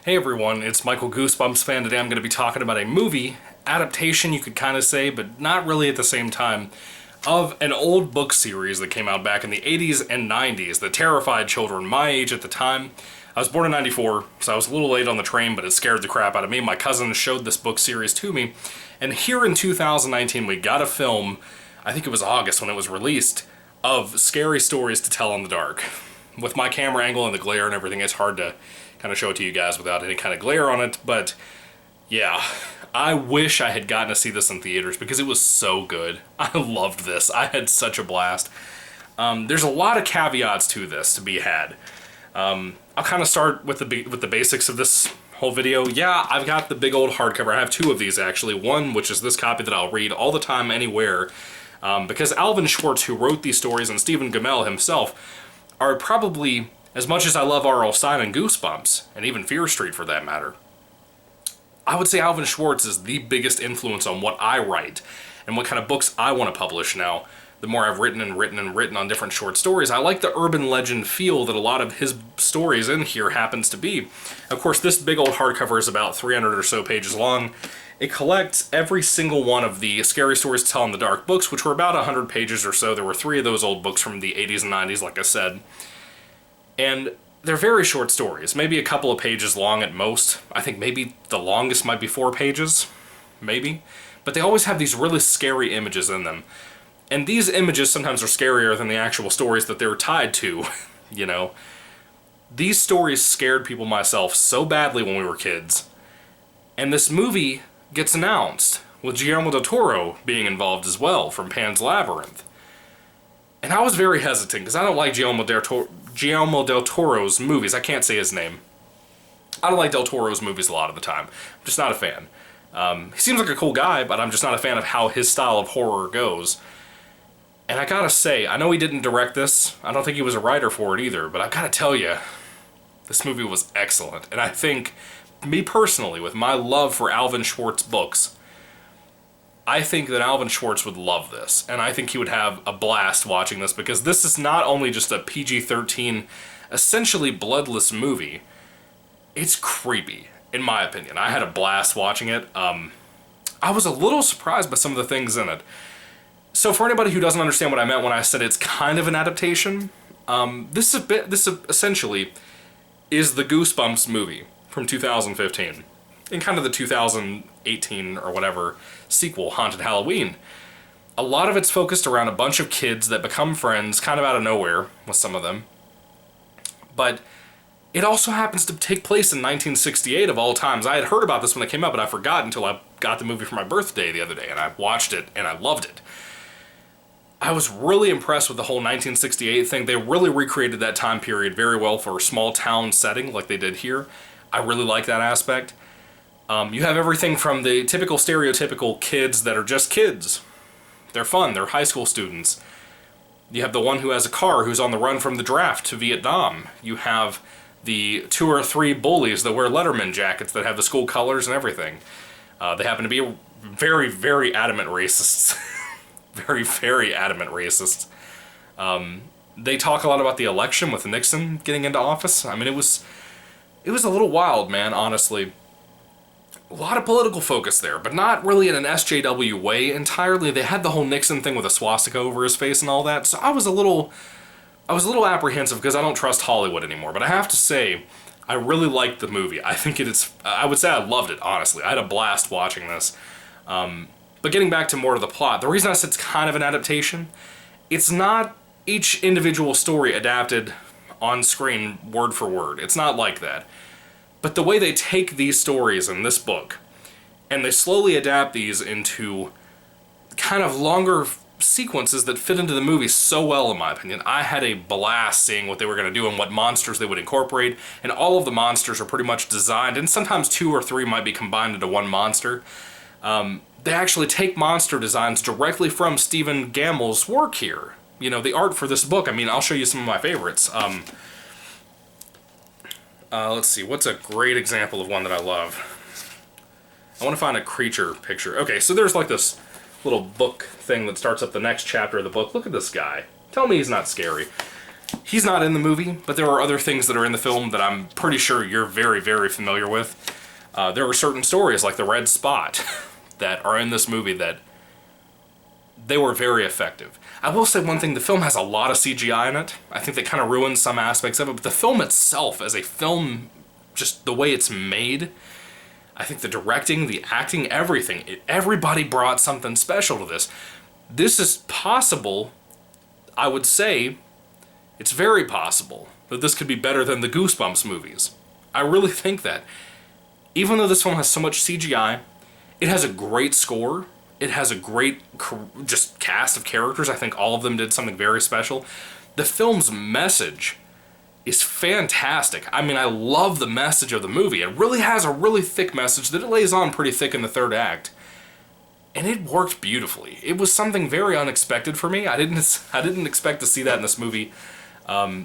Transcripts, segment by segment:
Hey everyone, it's Michael GoosebumpsFan. Today I'm going to be talking about a movie adaptation, you could kind of say, but not really at the same time, of an old book series that came out back in the 80s and 90s that terrified children my age at the time. I was born in 94, so I was a little late on the train, but it scared the crap out of me. My cousin showed this book series to me, and here in 2019 we got a film, I think it was August when it was released, of scary stories to tell in the dark. With my camera angle and the glare and everything, it's hard to kind of show it to you guys without any kind of glare on it, but yeah, I wish I had gotten to see this in theaters because it was so good. I loved this. I had such a blast. There's a lot of caveats to this to be had. I'll kind of start with the basics of this whole video. Yeah, I've got the big old hardcover. I have two of these actually. One, which is this copy that I'll read all the time, anywhere, because Alvin Schwartz, who wrote these stories, and Stephen Gammell himself, are probably, as much as I love R.L. Stine and Goosebumps, and even Fear Street for that matter, I would say Alvin Schwartz is the biggest influence on what I write and what kind of books I want to publish now. The more I've written and written and written on different short stories, I like the urban legend feel that a lot of his stories in here happens to be. Of course, this big old hardcover is about 300 or so pages long. It collects every single one of the Scary Stories to Tell in the Dark books, which were about 100 pages or so. There were 3 of those old books from the 80s and 90s, like I said. And they're very short stories, maybe a couple of pages long at most. I think maybe the longest might be 4 pages, maybe. But they always have these really scary images in them. And these images sometimes are scarier than the actual stories that they're tied to, you know. These stories scared people, myself, so badly when we were kids. And this movie gets announced, with Guillermo del Toro being involved as well, from Pan's Labyrinth. And I was very hesitant, because I don't like Guillermo del Toro's movies. I can't say his name. I don't like del Toro's movies a lot of the time. I'm just not a fan. He seems like a cool guy, but I'm just not a fan of how his style of horror goes. And I gotta say, I know he didn't direct this. I don't think he was a writer for it either, but I gotta tell you, this movie was excellent. And I think, me personally, with my love for Alvin Schwartz books, I think that Alvin Schwartz would love this, and I think he would have a blast watching this, because this is not only just a PG-13, essentially bloodless movie, it's creepy, in my opinion. I had a blast watching it. I was a little surprised by some of the things in it. So for anybody who doesn't understand what I meant when I said it's kind of an adaptation, this essentially is the Goosebumps movie from 2015, and kind of the 2018 or whatever sequel, Haunted Halloween. A lot of it's focused around a bunch of kids that become friends kind of out of nowhere with some of them. But it also happens to take place in 1968 of all times. I had heard about this when it came out, but I forgot until I got the movie for my birthday the other day, and I watched it and I loved it. I was really impressed with the whole 1968 thing. They really recreated that time period very well for a small town setting like they did here. I really like that aspect. You have everything from the typical stereotypical kids that are just kids. They're fun, they're high school students. You have the one who has a car who's on the run from the draft to Vietnam. You have the 2 or 3 bullies that wear Letterman jackets that have the school colors and everything. They happen to be very, very adamant racists. Very, very adamant racists. They talk a lot about the election with Nixon getting into office. I mean, it was a little wild, man, honestly. A lot of political focus there, but not really in an SJW way entirely. They had the whole Nixon thing with a swastika over his face and all that, so I was a little apprehensive because I don't trust Hollywood anymore. But I have to say, I really liked the movie. I think I would say I loved it, honestly. I had a blast watching this. But getting back to more of the plot, the reason I said it's kind of an adaptation, it's not each individual story adapted on screen word for word. It's not like that. But the way they take these stories in this book, and they slowly adapt these into kind of longer sequences that fit into the movie so well, in my opinion. I had a blast seeing what they were going to do and what monsters they would incorporate, and all of the monsters are pretty much designed, and sometimes 2 or 3 might be combined into one monster. They actually take monster designs directly from Stephen Gammell's work here. You know, the art for this book, I mean, I'll show you some of my favorites. Let's see, what's a great example of one that I love? I want to find a creature picture. Okay, so there's like this little book thing that starts up the next chapter of the book. Look at this guy. Tell me he's not scary. He's not in the movie, but there are other things that are in the film that I'm pretty sure you're very, very familiar with. There are certain stories, like the Red Spot, that are in this movie that they were very effective. I will say one thing, the film has a lot of CGI in it. I think that kind of ruins some aspects of it, but the film itself, as a film, just the way it's made, I think the directing, the acting, everything, everybody brought something special to this. This is possible, I would say, it's very possible that this could be better than the Goosebumps movies. I really think that. Even though this film has so much CGI, it has a great score. It has a great just cast of characters. I think all of them did something very special. The film's message is fantastic. I mean, I love the message of the movie. It really has a really thick message that it lays on pretty thick in the third act. And it worked beautifully. It was something very unexpected for me. I didn't expect to see that in this movie. But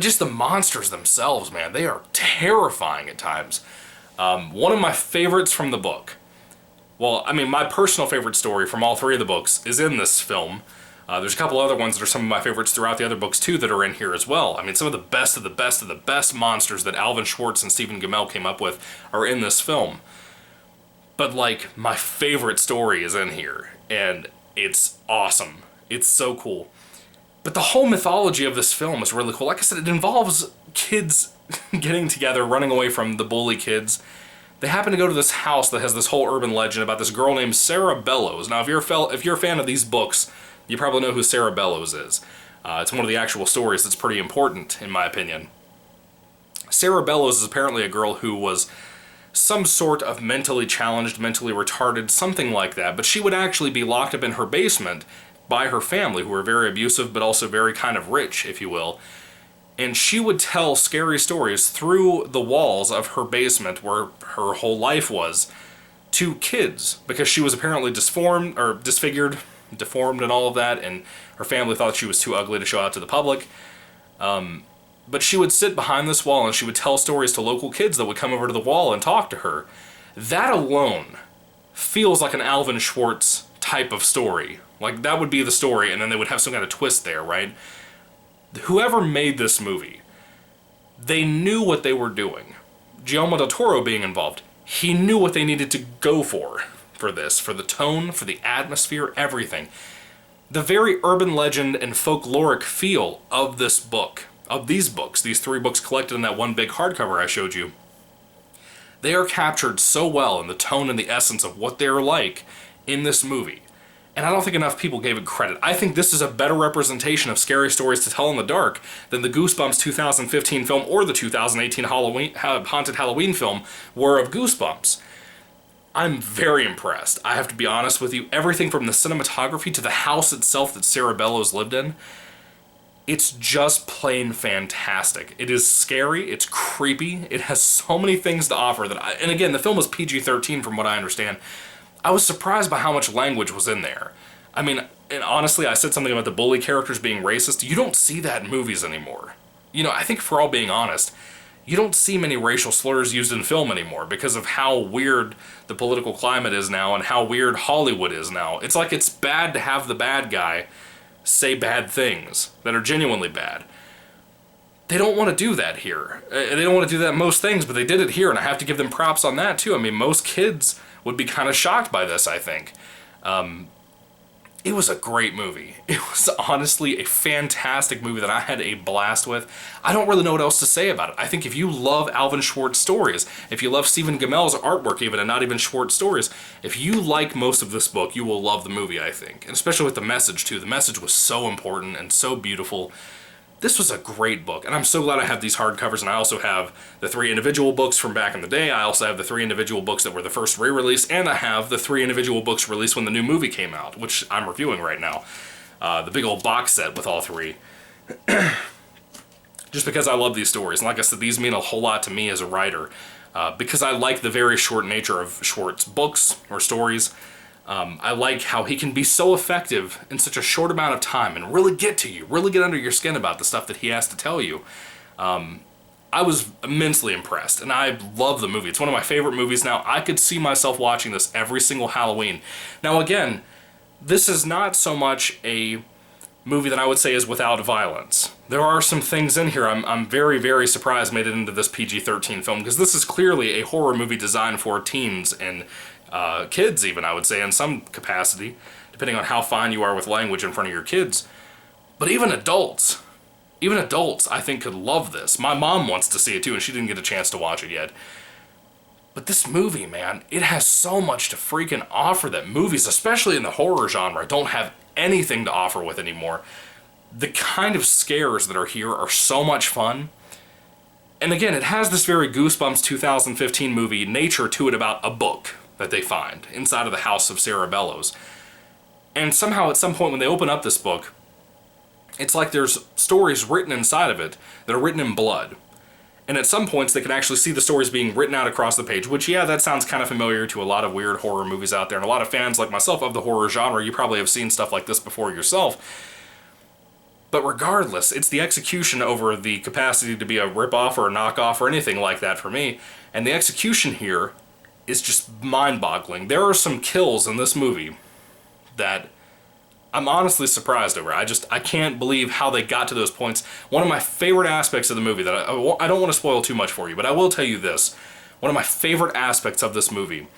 just the monsters themselves, man, they are terrifying at times. One of my favorites from the book, well, I mean, my personal favorite story from all three of the books is in this film. There's a couple other ones that are some of my favorites throughout the other books, too, that are in here as well. I mean, some of the best of the best of the best monsters that Alvin Schwartz and Stephen Gammell came up with are in this film. But, like, my favorite story is in here, and it's awesome. It's so cool. But the whole mythology of this film is really cool. Like I said, it involves kids getting together, running away from the bully kids. They happen to go to this house that has this whole urban legend about this girl named Sarah Bellows. Now, if you're a fan of these books, you probably know who Sarah Bellows is. It's one of the actual stories that's pretty important, in my opinion. Sarah Bellows is apparently a girl who was some sort of mentally challenged, mentally retarded, something like that, but she would actually be locked up in her basement by her family, who were very abusive, but also very kind of rich, if you will. And she would tell scary stories through the walls of her basement, where her whole life was, to kids, because she was apparently disfigured, deformed and all of that, and her family thought she was too ugly to show out to the public. But she would sit behind this wall and she would tell stories to local kids that would come over to the wall and talk to her. That alone feels like an Alvin Schwartz type of story. Like, that would be the story, and then they would have some kind of twist there, right? Whoever made this movie, they knew what they were doing. Guillermo del Toro being involved, he knew what they needed to go for this, for the tone, for the atmosphere, everything. The very urban legend and folkloric feel of this book, of these books, these three books collected in that one big hardcover I showed you, they are captured so well in the tone and the essence of what they're like in this movie. And I don't think enough people gave it credit. I think this is a better representation of scary stories to tell in the dark than the Goosebumps 2015 film or the 2018 Haunted Halloween film were of Goosebumps. I'm very impressed. I have to be honest with you. Everything from the cinematography to the house itself that Sarah Bellows lived in, it's just plain fantastic. It is scary, it's creepy, it has so many things to offer and again, the film was PG-13 from what I understand. I was surprised by how much language was in there. I mean, and honestly, I said something about the bully characters being racist. You don't see that in movies anymore. You know, I think for all being honest, you don't see many racial slurs used in film anymore because of how weird the political climate is now and how weird Hollywood is now. It's like it's bad to have the bad guy say bad things that are genuinely bad. They don't want to do that here. They don't want to do that in most things, but they did it here, and I have to give them props on that too. I mean, most kids would be kind of shocked by this, I think. It was a great movie. It was honestly a fantastic movie that I had a blast with. I don't really know what else to say about it. I think if you love Alvin Schwartz stories, if you love Stephen Gammell's artwork even, and not even Schwartz stories, if you like most of this book, you will love the movie, I think. And especially with the message, too. The message was so important and so beautiful. This was a great book, and I'm so glad I have these hardcovers, and I also have the 3 individual books from back in the day. I also have the 3 individual books that were the first re-release, and I have the 3 individual books released when the new movie came out, which I'm reviewing right now. The big old box set with all 3. Just because I love these stories, and like I said, these mean a whole lot to me as a writer, because I like the very short nature of Schwartz books or stories. I like how he can be so effective in such a short amount of time and really get to you, really get under your skin about the stuff that he has to tell you. I was immensely impressed, and I love the movie. It's one of my favorite movies now. I could see myself watching this every single Halloween. Now again, this is not so much a movie that I would say is without violence. There are some things in here I'm very, very surprised made it into this PG-13 film, because this is clearly a horror movie designed for teens and kids even, I would say, in some capacity, depending on how fine you are with language in front of your kids. But even adults, I think, could love this. My mom wants to see it too, and she didn't get a chance to watch it yet. But this movie, man, it has so much to freaking offer that movies, especially in the horror genre, don't have anything to offer with anymore. The kind of scares that are here are so much fun. And again, it has this very Goosebumps 2015 movie nature to it about a book that they find inside of the house of Sarah Bellows. And somehow at some point when they open up this book, it's like there's stories written inside of it that are written in blood. And at some points they can actually see the stories being written out across the page, which, yeah, that sounds kind of familiar to a lot of weird horror movies out there, and a lot of fans like myself of the horror genre, you probably have seen stuff like this before yourself. But regardless, it's the execution over the capacity to be a rip-off or a knockoff or anything like that for me, and the execution here is just mind-boggling. There are some kills in this movie that I'm honestly surprised over. I can't believe how they got to those points. One of my favorite aspects of the movie that I don't want to spoil too much for you, but I will tell you this. One of my favorite aspects of this movie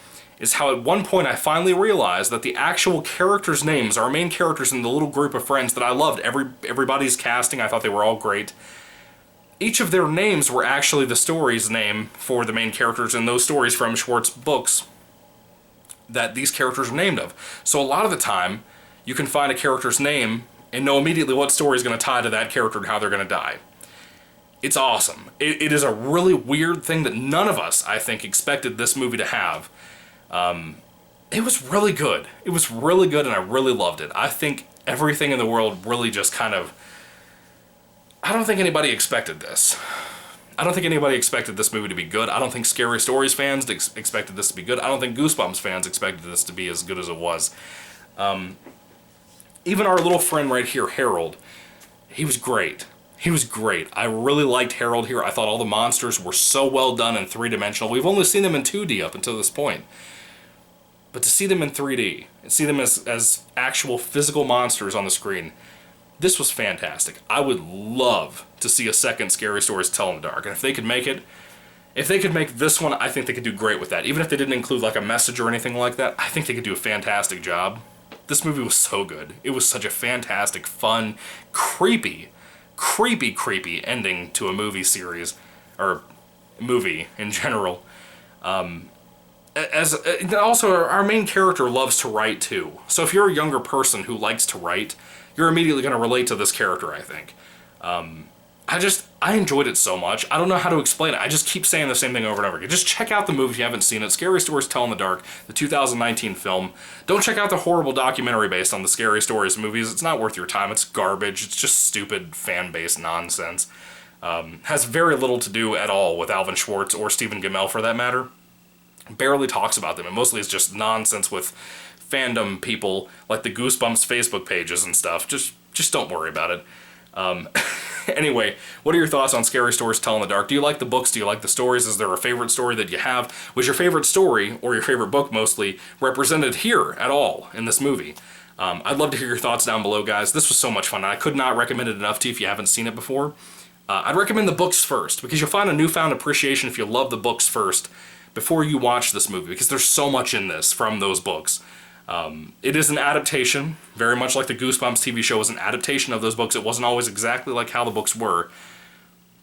is how at one point I finally realized that the actual characters' names, our main characters in the little group of friends that I loved, everybody's casting, I thought they were all great. Each of their names were actually the story's name for the main characters in those stories from Schwartz books that these characters are named of. So a lot of the time, you can find a character's name and know immediately what story is going to tie to that character and how they're going to die. It's awesome. It is a really weird thing that none of us, I think, expected this movie to have. It was really good. It was really good, and I really loved it. I think everything in the world really just kind of... I don't think anybody expected this. I don't think anybody expected this movie to be good. I don't think Scary Stories fans expected this to be good. I don't think Goosebumps fans expected this to be as good as it was. Even our little friend right here, Harold, he was great. He was great. I really liked Harold here. I thought all the monsters were so well done and three-dimensional. We've only seen them in 2D up until this point. But to see them in 3D, and see them as actual physical monsters on the screen, this was fantastic. I would love to see a second Scary Stories to Tell in the Dark. And if they could make it, if they could make this one, I think they could do great with that. Even if they didn't include like a message or anything like that, I think they could do a fantastic job. This movie was so good. It was such a fantastic, fun, creepy ending to a movie series, or movie in general. Also, our main character loves to write too. So if you're a younger person who likes to write, you're immediately going to relate to this character, I think. I enjoyed it so much. I don't know how to explain it. I just keep saying the same thing over and over again. Just check out the movie if you haven't seen it. Scary Stories to Tell in the Dark, the 2019 film. Don't check out the horrible documentary based on the Scary Stories movies. It's not worth your time. It's garbage. It's just stupid fan-based nonsense. Has very little to do at all with Alvin Schwartz or Stephen Gammell for that matter. Barely talks about them, and mostly it's just nonsense with fandom people like the Goosebumps Facebook pages and stuff. Just don't worry about it. Anyway, what are your thoughts on Scary Stories to Tell in the Dark? Do you like the books? Do you like the stories? Is there a favorite story that you have? Was your favorite story, or your favorite book mostly, represented here at all in this movie? I'd love to hear your thoughts down below, guys. This was so much fun, and I could not recommend it enough to you if you haven't seen it before. I'd recommend the books first, because you'll find a newfound appreciation if you love the books first before you watch this movie, because there's so much in this from those books. It is an adaptation, very much like the Goosebumps TV show was an adaptation of those books. It wasn't always exactly like how the books were,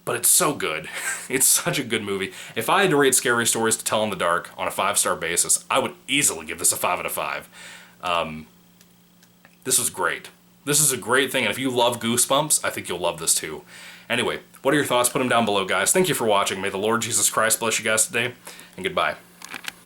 but it's so good. It's such a good movie. If I had to rate Scary Stories to Tell in the Dark on a 5-star basis, I would easily give this a 5 out of 5. This was great. This is a great thing, and if you love Goosebumps, I think you'll love this too. Anyway, what are your thoughts? Put them down below, guys. Thank you for watching. May the Lord Jesus Christ bless you guys today, and goodbye.